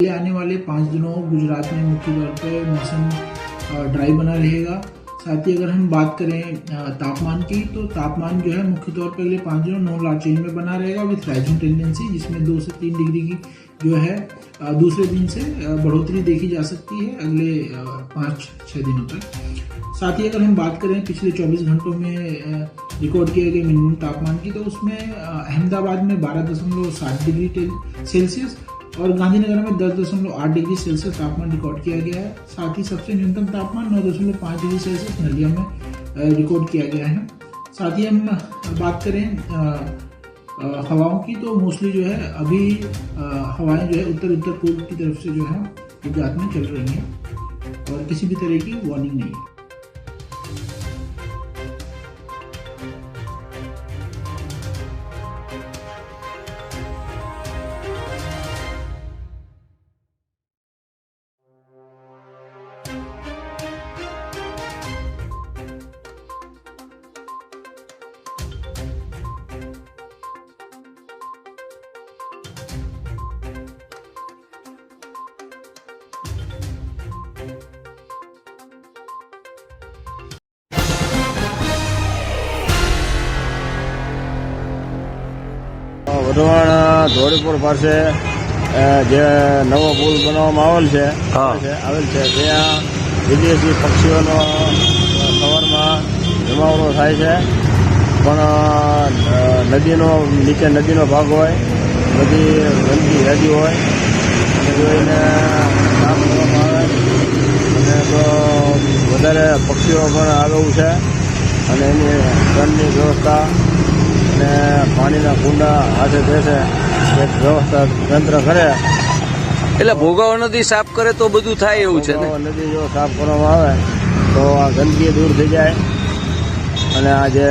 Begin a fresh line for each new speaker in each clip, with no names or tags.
आने वाले 5 दिनों गुजरात में मुख्य तौर पर मौसम ड्राई बना रहेगा। साथ ही अगर हम बात करें तापमान की, तो तापमान जो है मुख्य तौर पर अगले 5 दिनों नॉर्थ चेंज में बना रहेगा विथ राइजिंग टेंडेंसी, जिसमें 2 से 3 डिग्री की जो है दूसरे दिन से बढ़ोतरी देखी जा सकती है अगले 5-6 दिनों तक। साथ ही अगर हम बात करें पिछले 24 घंटों में रिकॉर्ड किए गए मिनिमम तापमान की, तो उसमें अहमदाबाद में 12.7 डिग्री सेल्सियस और गांधीनगर में 10.8 डिग्री सेल्सियस तापमान रिकॉर्ड किया गया है। साथ ही सबसे न्यूनतम तापमान 9.5 डिग्री सेल्सियस नलिया में रिकॉर्ड किया गया है। साथ ही हम बात करें हवाओं की, तो मोस्टली जो है अभी हवाएं जो है उत्तर पूर्व की तरफ से जो है गुजरात में चल रही हैं और किसी भी तरह की वार्निंग नहीं है।
વઢવાણ ધોળીપુર પાસે જે નવો પુલ બનાવવામાં આવેલ છે ત્યાં વિદેશી પક્ષીઓનો સવારમાં જમાવડો થાય છે, પણ નીચે નદીનો ભાગ હોય, બધી ગંદકી યાદી હોય અને જોઈને સાફ કરવામાં આવે અને તો વધારે પક્ષીઓ પણ આવેલું છે અને એની ઘરની વ્યવસ્થા અને પાણીના કુંડા હાથે બેસે એક વ્યવસ્થા તંત્ર કરે,
એટલે ભોગાવો નદી સાફ કરે તો બધું થાય એવું છે ને?
નદી જો સાફ કરવામાં આવે તો આ ગંદકી દૂર થઈ જાય અને આ જે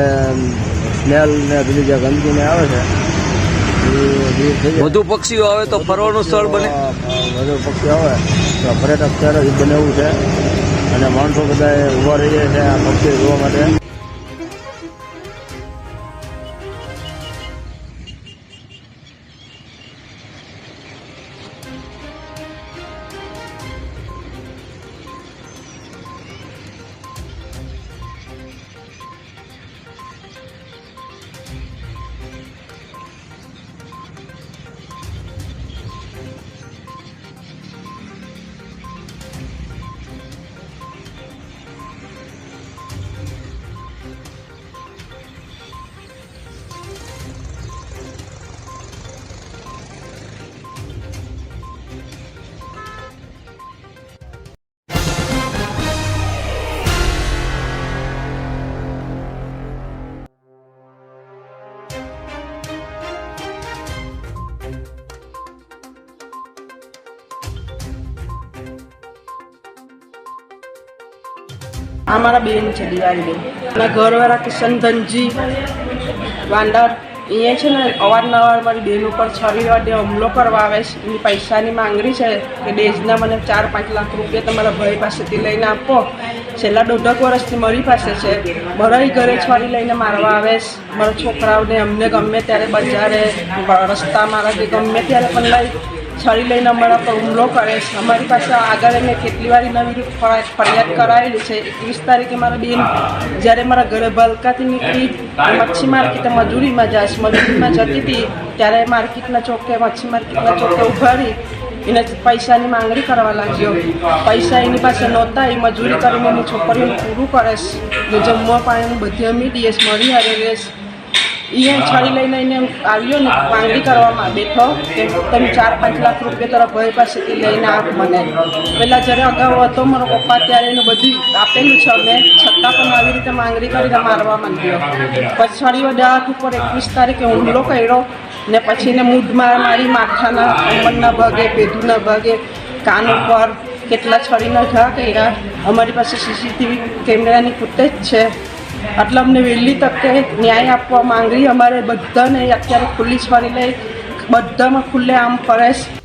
સ્મેલ ને બધી જે ગંદકીને આવે છે એ દૂર થઈ જાય।
વધુ પક્ષીઓ આવે તો ફરવાનું સ્થળ બને,
વધુ પક્ષીઓ આવે તો પર્યટક સ્થળ જ બને એવું છે અને માણસો બધા ઉભા રહી જાય છે આ પક્ષીઓ જોવા માટે।
અમારા બેન છે દિવાળી બેન અને ઘરવાળા કિશનધનજી વાંડર અહીંયા છે ને અવારનવાર મારી બેન ઉપર છરી વાડે હુમલો કરવા આવે છે। એની પૈસાની માંગણી છે કે ડેઝના મને 4-5 લાખ રૂપિયા તમારા ભાઈ પાસેથી લઈને આપો। છેલ્લા 1.5 વર્ષથી મારી પાસે છે, મારા ઘરે છરી લઈને મારવા આવે છે। મારા છોકરાઓને અમને ગમે ત્યારે બજારે રસ્તા મારા કે ગમે ત્યારે પણ લઈ છરી લઈને અમારા પર હુમલો કરે છે। અમારી પાસે આગળ મેં કેટલી વાર એના વિરુદ્ધ ફરિયાદ કરાવેલી છે। 21 તારીખે મારા બેન જ્યારે મારા ઘરે ભલકાથી નીકળી મચ્છી માર્કેટે મજૂરીમાં જતી હતી ત્યારે માર્કેટના ચોકે મચ્છી માર્કેટના ચોકે ઊભા રહી એને પૈસાની માંગણી કરવા લાગ્યો। પૈસા એની પાસે નહોતા, એ મજૂરી કરીને એની છોકરીઓને પૂરું કરે છે, જમવા પાણીનું બધી અમે દઈએ મળી હારે રહેશ। એ છરી લઈને એને આવ્યો ને માંગણી કરવામાં બેઠો કે તમે 4-5 લાખ રૂપિયા તારા ભાઈ પાસેથી લઈને આપ મને। પહેલાં જ્યારે અગાઉ હતો મારો પપ્પા ત્યારે એનું બધું આપેલું છે અમે, છતાં પણ આવી રીતે માંગણી કરીને મારવા માંડ્યો। પછી છરી વડે હાથ ઉપર 21 તારીખે હુમલો કર્યો ને પછી એને મૂઢમાં મારી માથાના કમરના ભાગે, પેઢુના ભાગે, કાન ઉપર કેટલા છરીના ઘા કર્યા। અમારી પાસે સીસીટીવી કેમેરાની ફૂટેજ છે। એટલે અમને વહેલી તકે ન્યાય આપવા માંગણી અમારે બધાને અત્યારે ખુલ્લી છરી લઈ બધામાં ખુલ્લે આમ ફરે છે।